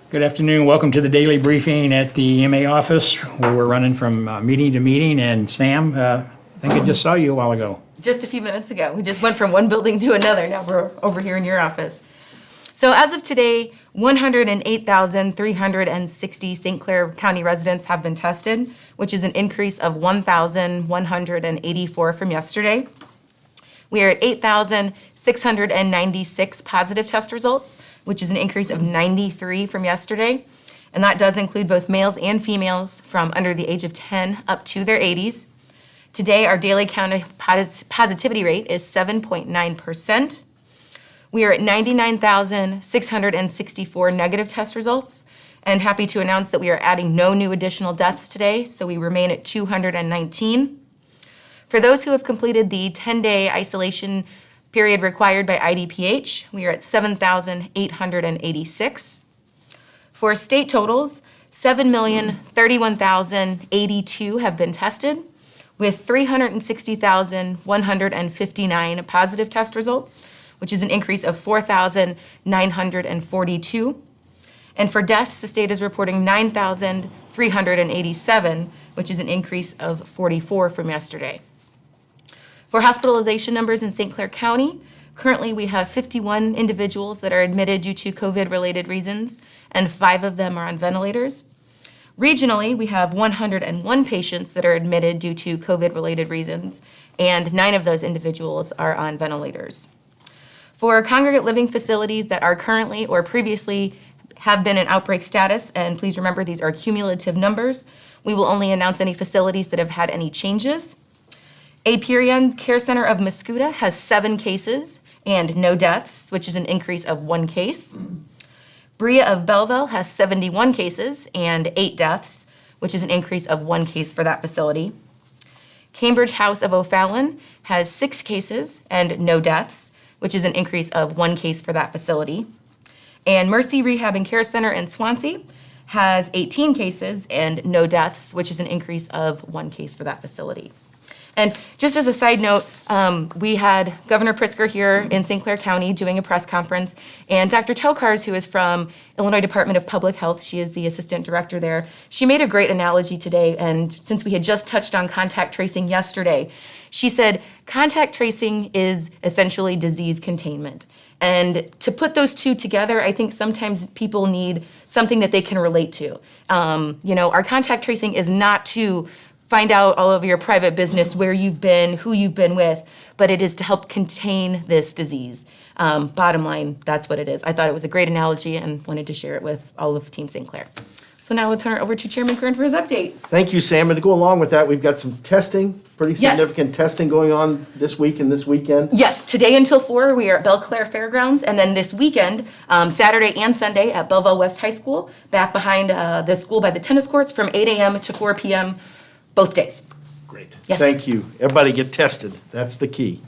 Good afternoon. Welcome to the daily briefing at the MA office, where we're running from meeting to meeting. And Sam, I think I just saw you a while ago. Just a few minutes ago. We just went from one building to another. Now we're over here in your office. So as of today, 108,360 St. Clair County residents have been tested, which is an increase of 1,184 from yesterday. We are at 8,696 positive test results, which is an increase of 93 from yesterday. And that does include both males and females from under the age of 10 up to their 80s. Today, our daily county positivity rate is 7.9%. We are at 99,664 negative test results, and happy to announce that we are adding no new additional deaths today, so we remain at 219. For those who have completed the 10-day isolation period required by IDPH, we are at 7,886. For state totals, 7,031,082 have been tested, with 360,159 positive test results, which is an increase of 4,942. And for deaths, the state is reporting 9,387, which is an increase of 44 from yesterday. For hospitalization numbers in St. Clair County, currently we have 51 individuals that are admitted due to COVID-related reasons, and 5 of them are on ventilators. Regionally, we have 101 patients that are admitted due to COVID-related reasons, and 9 of those individuals are on ventilators. For congregate living facilities that are currently or previously have been in outbreak status, and please remember these are cumulative numbers, we will only announce any facilities that have had any changes. Aperion Care Center of Mascoutah has 7 cases and no deaths, which is an increase of 1 case. Brea of Belleville has 71 cases and 8 deaths, which is an increase of 1 case for that facility. Cambridge House of O'Fallon has 6 cases and no deaths, which is an increase of 1 case for that facility. And Mercy Rehab and Care Center in Swansea has 18 cases and no deaths, which is an increase of 1 case for that facility. And just as a side note, we had Governor Pritzker here in St. Clair County doing a press conference, and Dr. Tokars, who is from Illinois Department of Public Health, she is the assistant director there, she made a great analogy today, and since we had just touched on contact tracing yesterday, she said contact tracing is essentially disease containment. And to put those two together, I think sometimes people need something that they can relate to. Our contact tracing is not to find out all of your private business, where you've been, who you've been with, but it is to help contain this disease. Bottom line, that's what it is. I thought it was a great analogy and wanted to share it with all of Team St. Clair. So now we'll turn it over to Chairman Kern for his update. Thank you, Sam. And to go along with that, we've got some testing, pretty Yes. significant testing going on this week and this weekend. Yes, today until 4, we are at Belle Claire Fairgrounds, and then this weekend, Saturday and Sunday at Belleville West High School, back behind the school by the tennis courts from 8 a.m. to 4 p.m. both days. Great. Yes. Thank you. Everybody get tested. That's the key.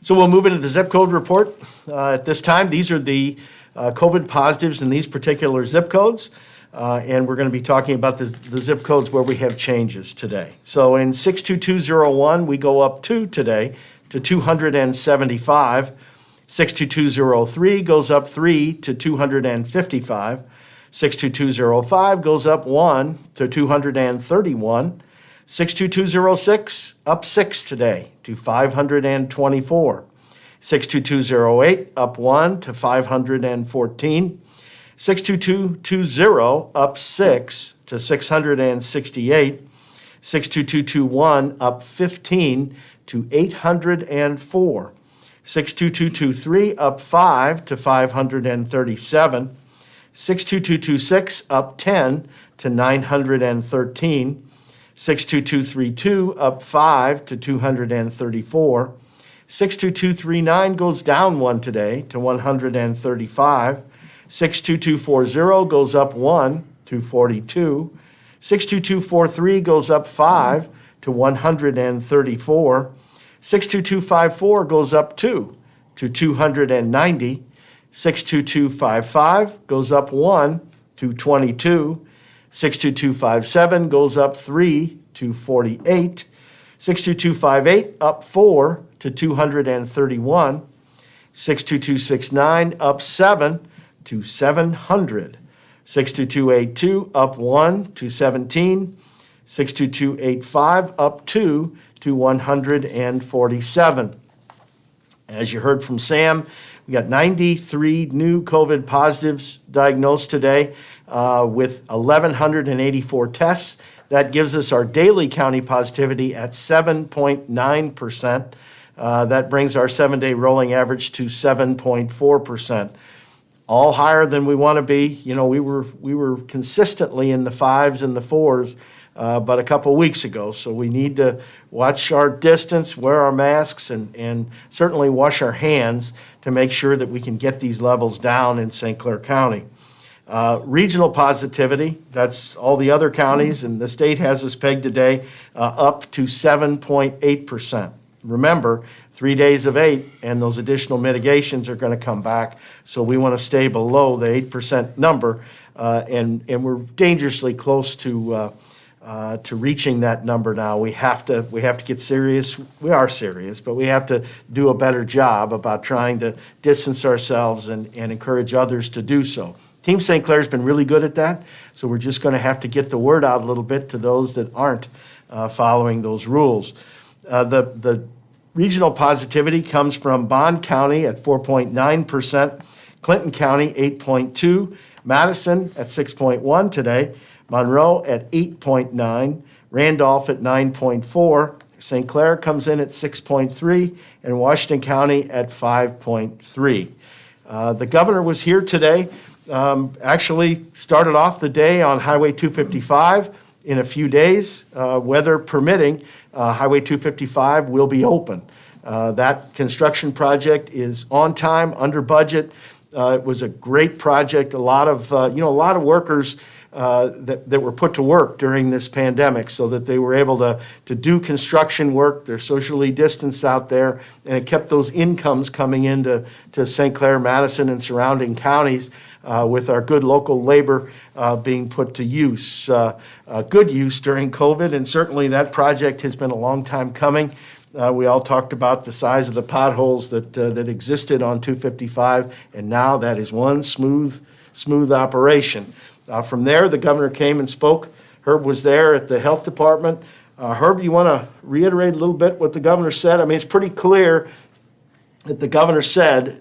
So we'll move into the zip code report. At this time, these are the COVID positives in these particular zip codes. And we're going to be talking about the zip codes where we have changes today. So in 62201, we go up 2 today to 275. 62203 goes up 3 to 255. 62205 goes up 1 to 231. 62206 up 6 today to 524. 62208 up 1 to 514. 62220 up 6 to 668. 62221 up 15 to 804. 62223 up 5 to 537. 62226 up 10 to 913. 62232 up 5 to 234. 62239 goes down 1 today to 135. 62240 goes up 1 to 42. 62243 goes up 5 to 134. 62254 goes up 2 to 290. 62255 goes up 1 to 22. 62257 goes up 3 to 48. 62258 up 4 to 231. 62269 up 7 to 700. 62282 up 1 to 17. 62285 up 2 to 147. As you heard from Sam, we got 93 new COVID positives diagnosed today with 1,184 tests. That gives us our daily county positivity at 7.9%. That brings our 7-day rolling average to 7.4%. All higher than we want to be. You know, we were consistently in the 5s and the 4s but a couple weeks ago. So we need to watch our distance, wear our masks, and certainly wash our hands to make sure that we can get these levels down in St. Clair County. Regional positivity, that's all the other counties, and the state has us pegged today up to 7.8%. Remember, 3 days of 8, and those additional mitigations are going to come back, so we want to stay below the 8% number, and we're dangerously close to reaching that number now. We have to get serious. We are serious, but we have to do a better job about trying to distance ourselves and encourage others to do so. Team St. Clair's been really good at that, so we're just going to have to get the word out a little bit to those that aren't following those rules. The regional positivity comes from Bond County at 4.9%, Clinton County 8.2%, Madison at 6.1% today, Monroe at 8.9%, Randolph at 9.4%, St. Clair comes in at 6.3%, and Washington County at 5.3%. The governor was here today, actually started off the day on Highway 255. In a few days, weather permitting, Highway 255 will be open. That construction project is on time, under budget. It was a great project. A lot of workers that were put to work during this pandemic so that they were able to do construction work. They're socially distanced out there, and it kept those incomes coming into St. Clair, Madison, and surrounding counties with our good local labor being put to use. Good use during COVID, and certainly that project has been a long time coming. We all talked about the size of the potholes that existed on 255, and now that is one smooth operation. From there, the governor came and spoke. Herb was there at the health department. Herb, you want to reiterate a little bit what the governor said? I mean, it's pretty clear that the governor said,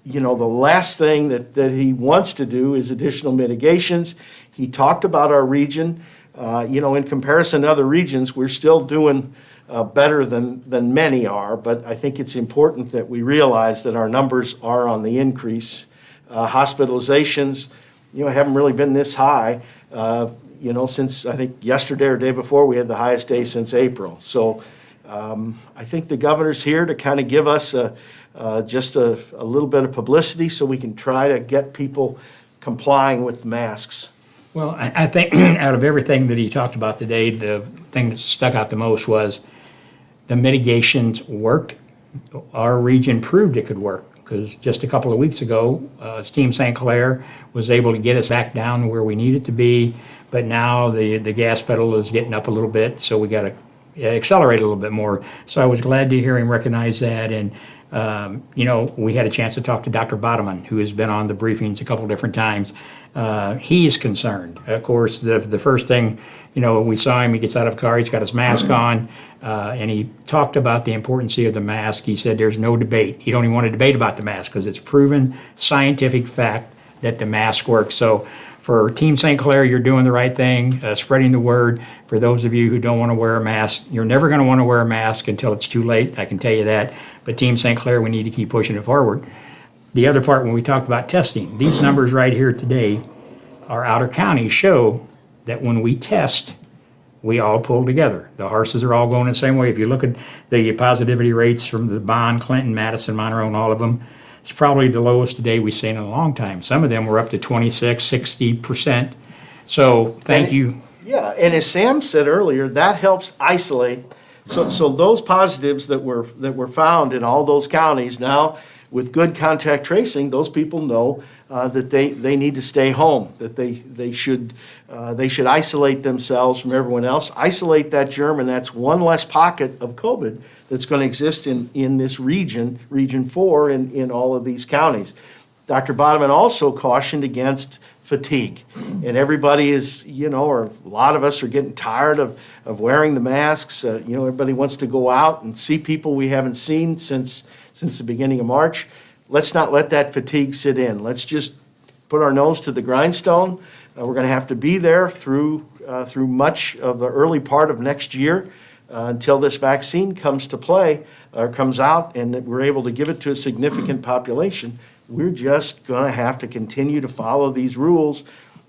you know, the last thing that he wants to do is additional mitigations. He talked about our region. In comparison to other regions, we're still doing better than many are, but I think it's important that we realize that our numbers are on the increase. Hospitalizations, haven't really been this high, since I think yesterday or day before we had the highest day since April. So I think the governor's here to kind of give us just a little bit of publicity so we can try to get people complying with masks. Well, I think out of everything that he talked about today, the thing that stuck out the most was the mitigations worked. Our region proved it could work, because just a couple of weeks ago, Team St. Clair was able to get us back down where we needed to be, but now the gas pedal is getting up a little bit, so we got to accelerate a little bit more. So I was glad to hear him recognize that, and we had a chance to talk to Dr. Bodeman, who has been on the briefings a couple different times. He is concerned. Of course, the first thing, we saw him, he gets out of the car, he's got his mask on, and he talked about the importance of the mask. He said there's no debate. He don't even want to debate about the mask because it's proven scientific fact that the mask works. So for Team St. Clair, you're doing the right thing, spreading the word. For those of you who don't want to wear a mask, you're never going to want to wear a mask until it's too late, I can tell you that. But Team St. Clair, we need to keep pushing it forward. The other part, when we talk about testing, these numbers right here today, our outer counties show that when we test, we all pull together. The horses are all going the same way. If you look at the positivity rates from the Bond, Clinton, Madison, Monroe, and all of them, it's probably the lowest today we've seen in a long time. Some of them were up to 26, 60%. So thank you. Yeah, and as Sam said earlier, that helps isolate. So those positives that were found in all those counties now, with good contact tracing, those people know that they need to stay home, that they should isolate themselves from everyone else, isolate that germ, and that's one less pocket of COVID that's going to exist in this region 4, in all of these counties. Dr. Bodeman also cautioned against fatigue. And everybody is, or a lot of us are getting tired of wearing the masks. Everybody wants to go out and see people we haven't seen since the beginning of March. Let's not let that fatigue sit in. Let's just put our nose to the grindstone. We're going to have to be there through much of the early part of next year until this vaccine comes to play or comes out and we're able to give it to a significant population. We're just going to have to continue to follow these rules.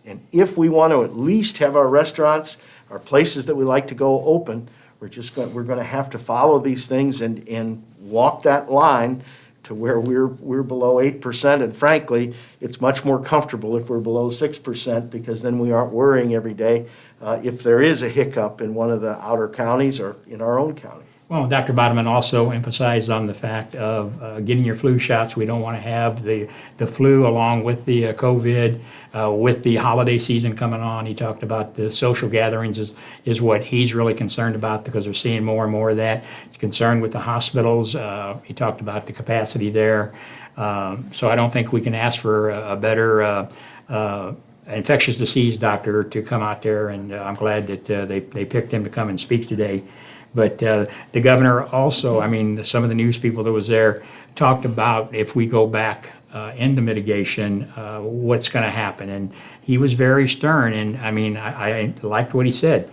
And if we want to at least have our restaurants, our places that we like to go open, we're going to have to follow these things and walk that line to where we're below 8%. And frankly, it's much more comfortable if we're below 6% because then we aren't worrying every day if there is a hiccup in one of the outer counties or in our own county. Well, Dr. Bodeman also emphasized on the fact of getting your flu shots. We don't want to have the flu along with the COVID, with the holiday season coming on. He talked about the social gatherings is what he's really concerned about because we're seeing more and more of that. He's concerned with the hospitals. He talked about the capacity there. So I don't think we can ask for a better infectious disease doctor to come out there, and I'm glad that they picked him to come and speak today. But the governor also, some of the news people that was there talked about if we go back into mitigation, what's going to happen. And he was very stern. And I liked what he said.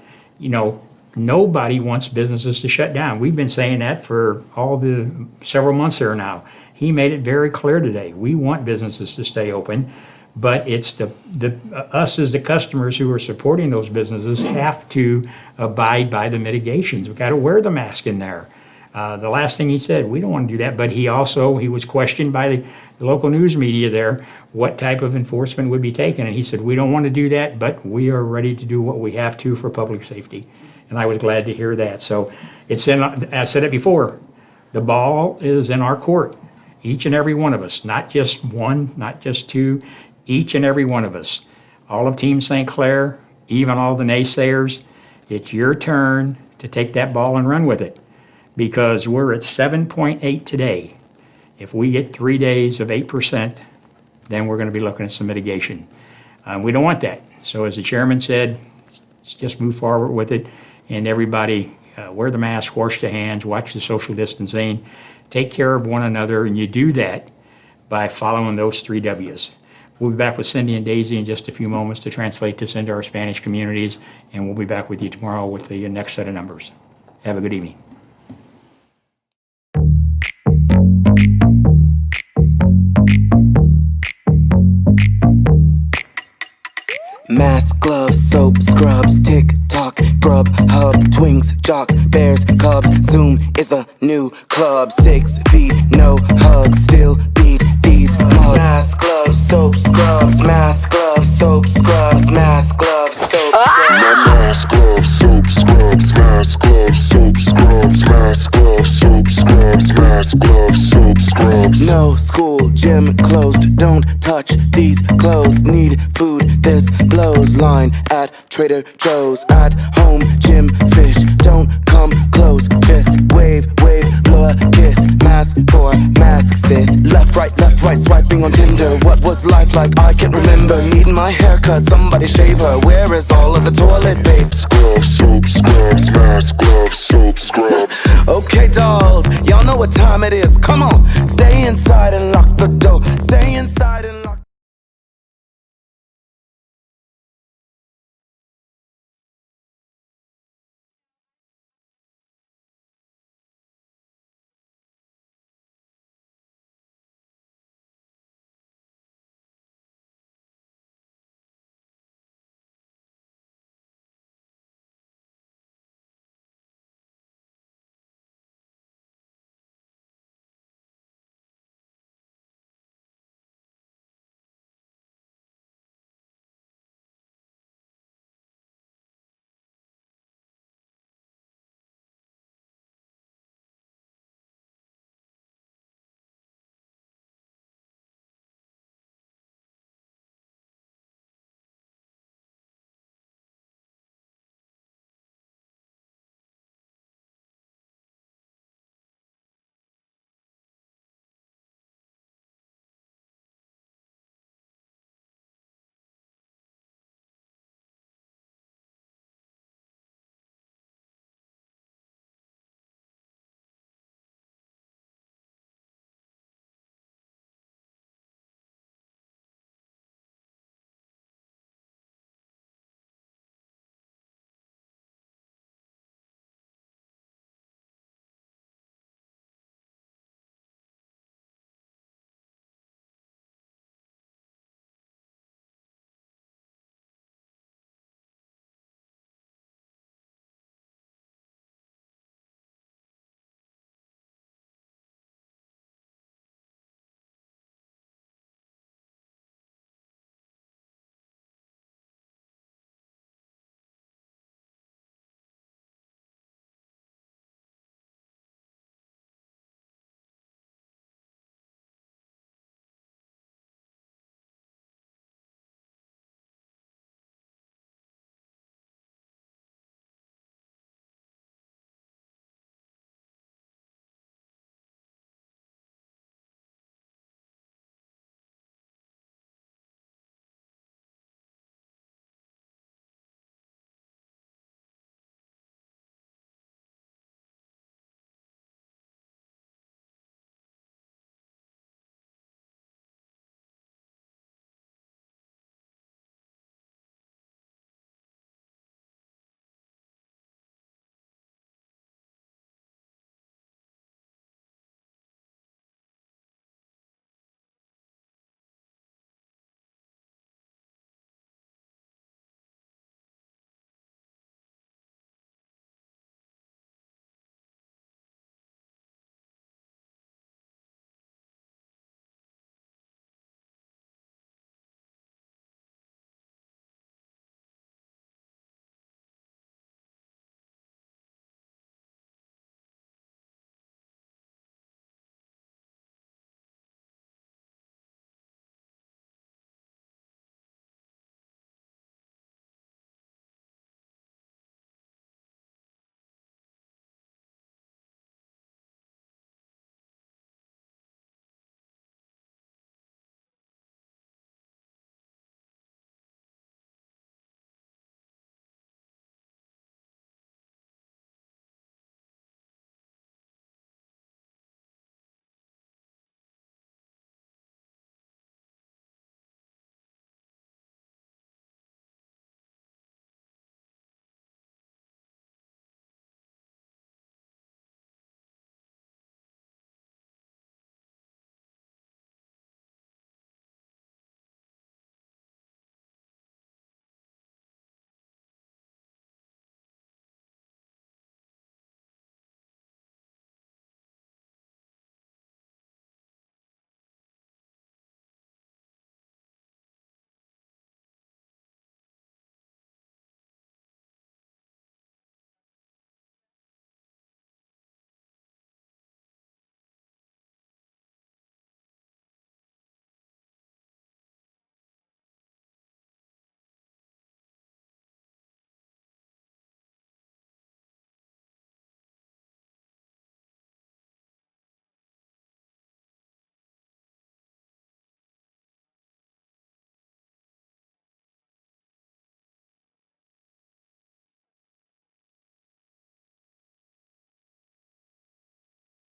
Nobody wants businesses to shut down. We've been saying that for all the several months here now. He made it very clear today. We want businesses to stay open. But it's us as the customers who are supporting those businesses have to abide by the mitigations. We've got to wear the mask in there. The last thing he said, we don't want to do that. But he was questioned by the local news media there what type of enforcement would be taken. And he said, we don't want to do that, but we are ready to do what we have to for public safety. And I was glad to hear that. So I said it before, the ball is in our court. Each and every one of us, not just one, not just two, each and every one of us, all of Team St. Clair, even all the naysayers, it's your turn to take that ball and run with it because we're at 7.8 today. If we get 3 days of 8%, then we're going to be looking at some mitigation. We don't want that. So as the chairman said, let's just move forward with it and everybody wear the mask, wash the hands, watch the social distancing, take care of one another, and you do that by following those 3 W's. We'll be back with Cindy and Daisy in just a few moments to translate this into our Spanish communities, and we'll be back with you tomorrow with the next set of numbers. Have a good evening. Mask, gloves, soap, scrubs, TikTok, Grubhub, Twinks, Jocks, Bears, Cubs. Zoom is the new club. 6 feet, no hugs, still beat these mugs. Mask, gloves, soap, scrubs. Mask, gloves, soap, scrubs. Mask, gloves, soap, scrubs. Mask, gloves, soap, scrubs. Mask, gloves, soap, scrubs. Mask, gloves, soap, scrubs. Mask, gloves, soap, scrubs. No school, gym closed. Don't touch these clothes. Need food, this blows. Line at Trader Joe's. At home, gym, fish. Don't come close. Just wave, blow a kiss. Mask for mask, sis. Left, right, swiping on Tinder. What was life like? I can't remember. Needing my haircut, somebody shave her. Where is all of the toilet paper? Gloves, soap, scrubs. Mask, gloves, soap, scrubs. Okay, dolls, y'all know what time it is. Come on, stay inside and lock the door. Stay inside and lock